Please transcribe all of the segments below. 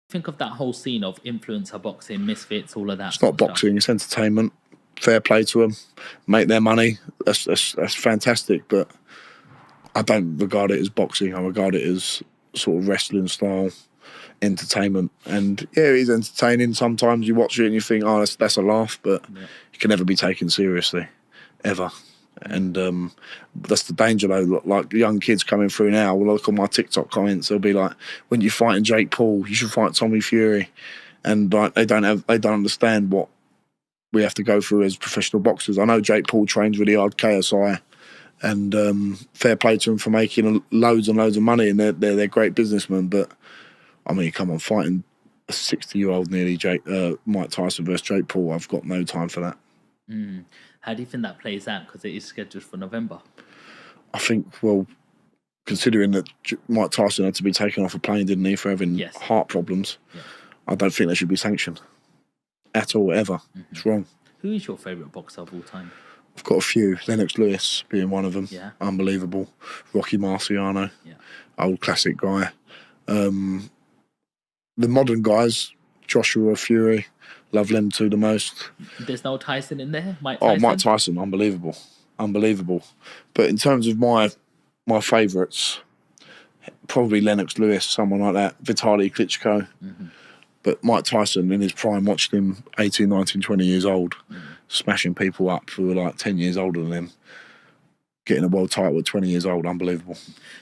Think of that whole scene of influencer boxing, misfits, all of that. It's not boxing, it's entertainment. Fair play to them, make their money. That's fantastic, but I don't regard it as boxing. I regard it as sort of wrestling style entertainment. And yeah, it is entertaining. Sometimes you watch it and you think, oh, that's a laugh, but it can never be taken seriously, ever. And that's the danger, though. Like young kids coming through now will look on my TikTok comments. They'll be like, "When you're fighting Jake Paul, you should fight Tommy Fury," and like they don't understand what we have to go through as professional boxers. I know Jake Paul trains really hard, KSI, and fair play to him for making loads and loads of money, and they're great businessmen. But I mean, come on, fighting a 60-year-old nearly Mike Tyson versus Jake Paul, I've got no time for that. How do you think that plays out? Because it is scheduled for November. I think, well, considering that Mike Tyson had to be taken off a plane, didn't he, for having heart problems, I don't think they should be sanctioned at all, ever. It's wrong. Who is your favourite boxer of all time? I've got a few. Lennox Lewis being one of them. Yeah. Unbelievable. Rocky Marciano. Yeah. Old classic guy. The modern guys, Joshua, Fury, love them two the most. There's no Tyson in there? Mike Tyson? Oh, Mike Tyson, unbelievable. Unbelievable. But in terms of my favourites, probably Lennox Lewis, someone like that, Vitaly Klitschko. But Mike Tyson, in his prime, watched him 18, 19, 20 years old, smashing people up who were like 10 years older than him, getting a world title at 20 years old. Unbelievable.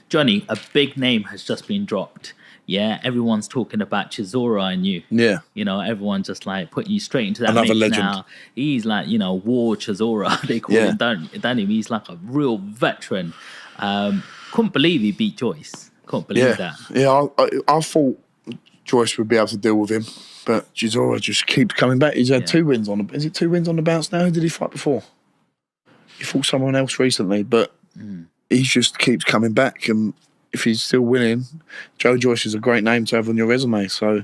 Johnny, a big name has just been dropped. Yeah, everyone's talking about Chisora and you. Yeah. You know, everyone's just like putting you straight into that Another mix legend. now. He's like, you know, War Chisora, they call him, don't him? He's like a real veteran. Couldn't believe he beat Joyce. Couldn't believe that. Yeah, I thought Joyce would be able to deal with him, but Chisora just keeps coming back. He's had 2 wins on the... Is it 2 wins on the bounce now? Who did he fight before? He fought someone else recently, but he just keeps coming back, and if he's still winning, Joe Joyce is a great name to have on your resume. So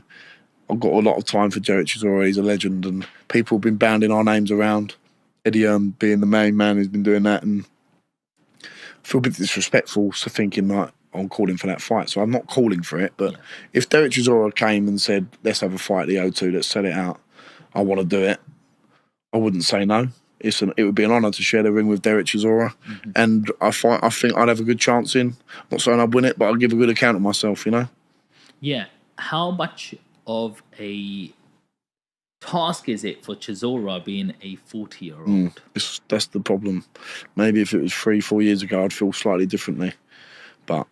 I've got a lot of time for Joe Chisora. He's a legend, and people have been bounding our names around. Eddie being the main man who's been doing that, and I feel a bit disrespectful to thinking like I'm calling for that fight. So I'm not calling for it, but if Derek Chisora came and said, let's have a fight at the O2, let's set it out, I want to do it, I wouldn't say no. It would be an honour to share the ring with Derek Chisora, and I think I'd have a good chance in. Not saying I'd win it, but I'll give a good account of myself, you know? Yeah. How much of a task is it for Chisora being a 40-year-old? That's the problem. Maybe if it was 3-4 years ago, I'd feel slightly differently. But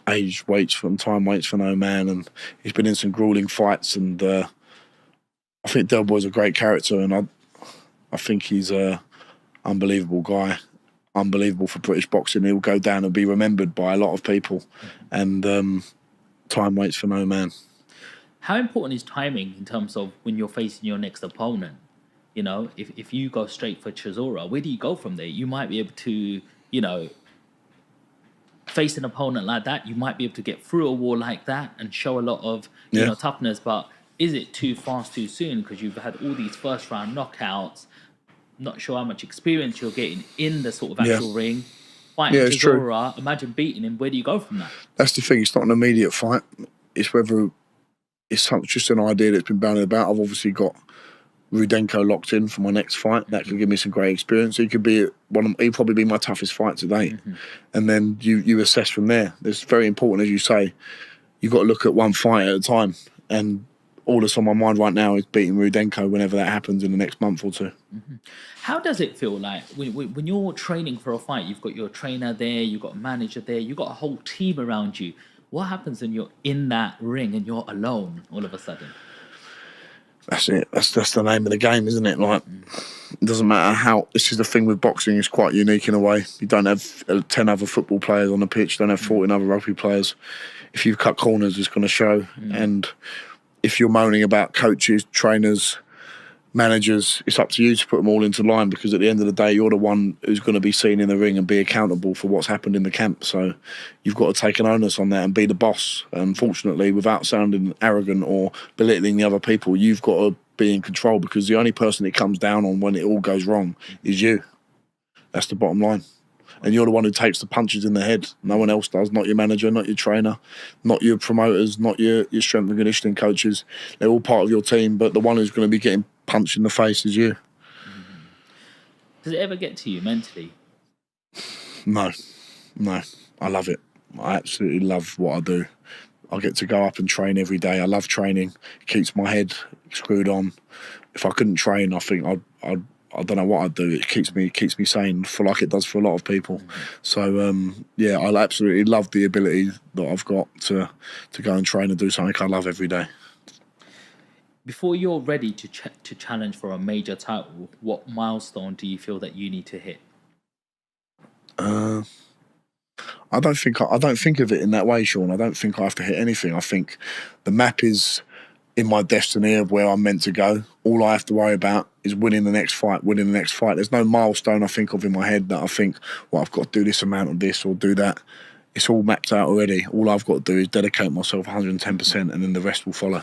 age waits for time waits for no man, and he's been in some grueling fights, and I think Del Boy's a great character, and I think he's an unbelievable guy, unbelievable for British boxing. He'll go down and be remembered by a lot of people, and time waits for no man. How important is timing in terms of when you're facing your next opponent? You know, if you go straight for Chisora, where do you go from there? You might be able to, you know, face an opponent like that. You might be able to get through a wall like that and show a lot of, you know, toughness, but is it too fast too soon? Because you've had all these first-round knockouts. Not sure how much experience you're getting in the sort of actual ring. Fighting Chisora, imagine beating him. Where do you go from that? That's the thing. It's not an immediate fight. It's whether it's just an idea that's been bandied about. I've obviously got Rudenko locked in for my next fight. That could give me some great experience. He could be he'd probably be my toughest fight to date. And then you assess from there. It's very important, as you say. You've got to look at one fight at a time. And all that's on my mind right now is beating Rudenko whenever that happens in the next month or two. How does it feel like when you're training for a fight? You've got your trainer there, you've got a manager there, you've got a whole team around you. What happens when you're in that ring and you're alone all of a sudden? That's it. That's the name of the game, isn't it? Like, it doesn't matter how... This is the thing with boxing, it's quite unique in a way. You don't have 10 other football players on the pitch, you don't have 14 other rugby players. If you cut corners, it's going to show. And if you're moaning about coaches, trainers, managers, it's up to you to put them all into line, because at the end of the day, you're the one who's going to be seen in the ring and be accountable for what's happened in the camp. So you've got to take an onus on that and be the boss. Unfortunately, without sounding arrogant or belittling the other people, you've got to be in control, because the only person it comes down on when it all goes wrong is you. That's the bottom line. and you're the one who takes the punches in the head. No one else does. Not your manager, not your trainer, not your promoters, not your strength and conditioning coaches. They're all part of your team, but the one who's going to be getting punched in the face is you. Does it ever get to you mentally? No. I love it. I absolutely love what I do. I get to go up and train every day. I love training. It keeps my head screwed on. If I couldn't train, I think I don't know what I'd do. It keeps me sane, for like it does for a lot of people. So yeah, I absolutely love the ability that I've got to go and train and do something I love every day. Before you're ready to challenge for a major title, what milestone do you feel that you need to hit? I don't think of it in that way, Sean. I don't think I have to hit anything. I think the map is in my destiny of where I'm meant to go. All I have to worry about is winning the next fight. There's no milestone I think of in my head that I think, well, I've got to do this amount of this or do that. It's all mapped out already. All I've got to do is dedicate myself 110%, and then the rest will follow.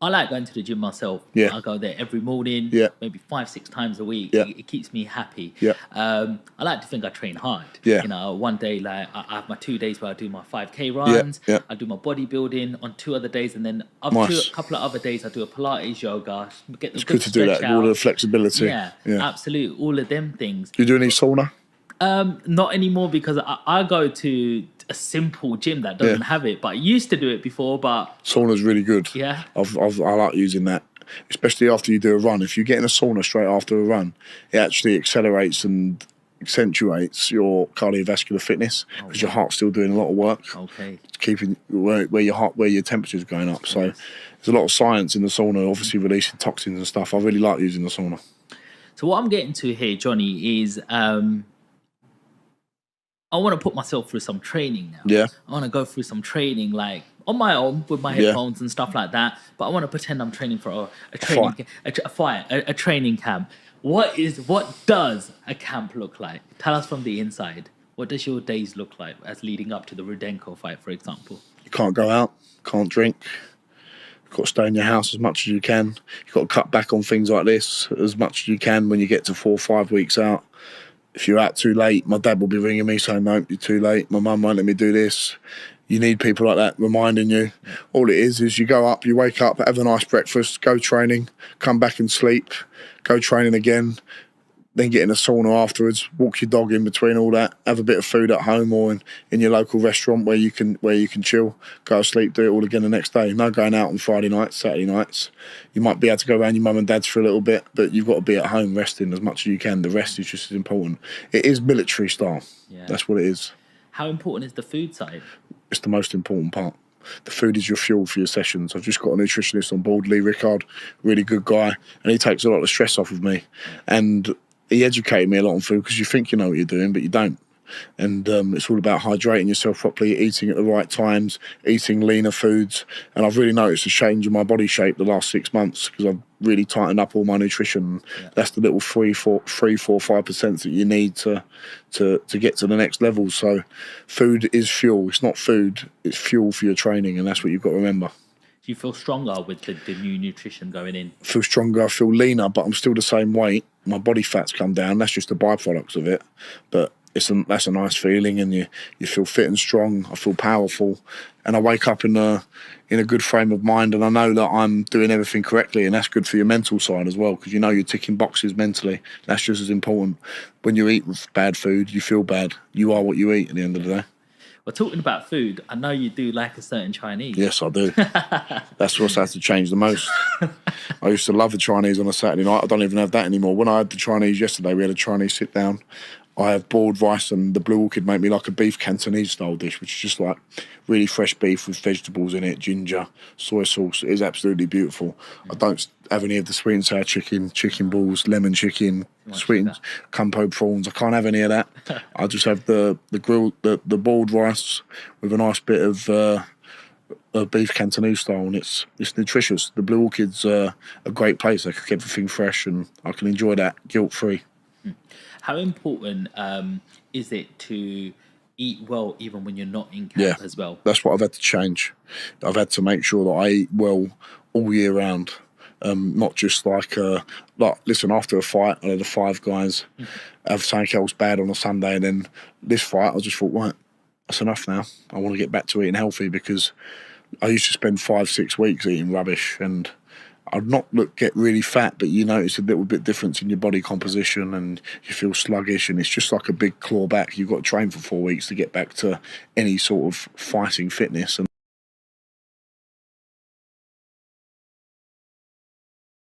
I like going to the gym myself. Yeah. I go there every morning, Yeah. maybe 5-6 times a week. Yeah. It keeps me happy. Yeah. I like to think I train hard. Yeah. You know, one day, like, I have my 2 days where I do my 5K runs. Yeah. I do my bodybuilding on 2 other days, and then Nice. a couple of other days I do a Pilates, yoga. Get the It's good to do that, stretch all the out. flexibility. Yeah, absolutely. All of them things. Do you do any sauna? Not anymore, because I go to a simple gym that doesn't have it, but I used to do it before. But Sauna's really good. yeah, I like using that, especially after you do a run. If you get in a sauna straight after a run, it actually accelerates and accentuates your cardiovascular fitness, because your heart's still doing a lot of work, okay. keeping where your temperature's going up. So there's a lot of science in the sauna, obviously releasing toxins and stuff. I really like using the sauna. So what I'm getting to here, Johnny, is I want to put myself through some training now. Yeah. I want to go through some training, like on my own with my headphones and stuff like that. But I want to pretend I'm training for a training camp. What does a camp look like? Tell us from the inside. What does your days look like as leading up to the Rudenko fight, for example? You can't go out, can't drink. You've got to stay in your house as much as you can. You've got to cut back on things like this as much as you can when you get to 4 or 5 weeks out. If you're out too late, my dad will be ringing me saying, no, you're too late. My mum won't let me do this. You need people like that reminding you. All it is you go up, you wake up, have a nice breakfast, go training, come back and sleep, go training again, then get in a sauna afterwards, walk your dog in between all that, have a bit of food at home or in your local restaurant where you can chill, go to sleep, do it all again the next day. No going out on Friday nights, Saturday nights. You might be able to go around your mum and dad's for a little bit, but you've got to be at home resting as much as you can. The rest is just as important. It is military style. Yeah. That's what it is. How important is the food side? It's the most important part. The food is your fuel for your sessions. I've just got a nutritionist on board, Lee Rickard, really good guy, and he takes a lot of stress off of me. And he educated me a lot on food, because you think you know what you're doing, but you don't. And it's all about hydrating yourself properly, eating at the right times, eating leaner foods. And I've really noticed a change in my body shape the last 6 months, because I've really tightened up all my nutrition. Yeah. That's the little 3, 4, 5% that you need to get to the next level. So food is fuel. It's not food, it's fuel for your training, and that's what you've got to remember. Do you feel stronger with the new nutrition going in? I feel stronger, I feel leaner, but I'm still the same weight. My body fat's come down. That's just the byproducts of it. But that's a nice feeling, and you feel fit and strong. I feel powerful, and I wake up in a good frame of mind, and I know that I'm doing everything correctly, and that's good for your mental side as well, because you know you're ticking boxes mentally. That's just as important. When you eat bad food, you feel bad. You are what you eat at the end of the day. Well, talking about food, I know you do like a certain Chinese. Yes, I do. That's what's had to change the most. I used to love the Chinese on a Saturday night. I don't even have that anymore. When I had the Chinese yesterday, we had a Chinese sit down. I have boiled rice, and the Blue Orchid make me like a beef Cantonese style dish, which is just like really fresh beef with vegetables in it, ginger, soy sauce. It is absolutely beautiful. I don't have any of the sweet and sour chicken balls, lemon chicken, sweetened kumpo prawns. I can't have any of that. I just have the grilled, the boiled rice with a nice bit of beef Cantonese style, and it's nutritious. The Blue Orchid's a great place. They cook everything fresh, and I can enjoy that guilt-free. How important is it to eat well even when you're not in camp as well? That's what I've had to change. I've had to make sure that I eat well all year round. not just like listen, after a fight, I had the 5 guys have something else bad on a Sunday, and then this fight, I just thought, right, that's enough now. I want to get back to eating healthy, because I used to spend 5-6 weeks eating rubbish, and I'd not get really fat, but you notice a little bit difference in your body composition, and you feel sluggish, and it's just like a big claw back. You've got to train for 4 weeks to get back to any sort of fighting fitness. And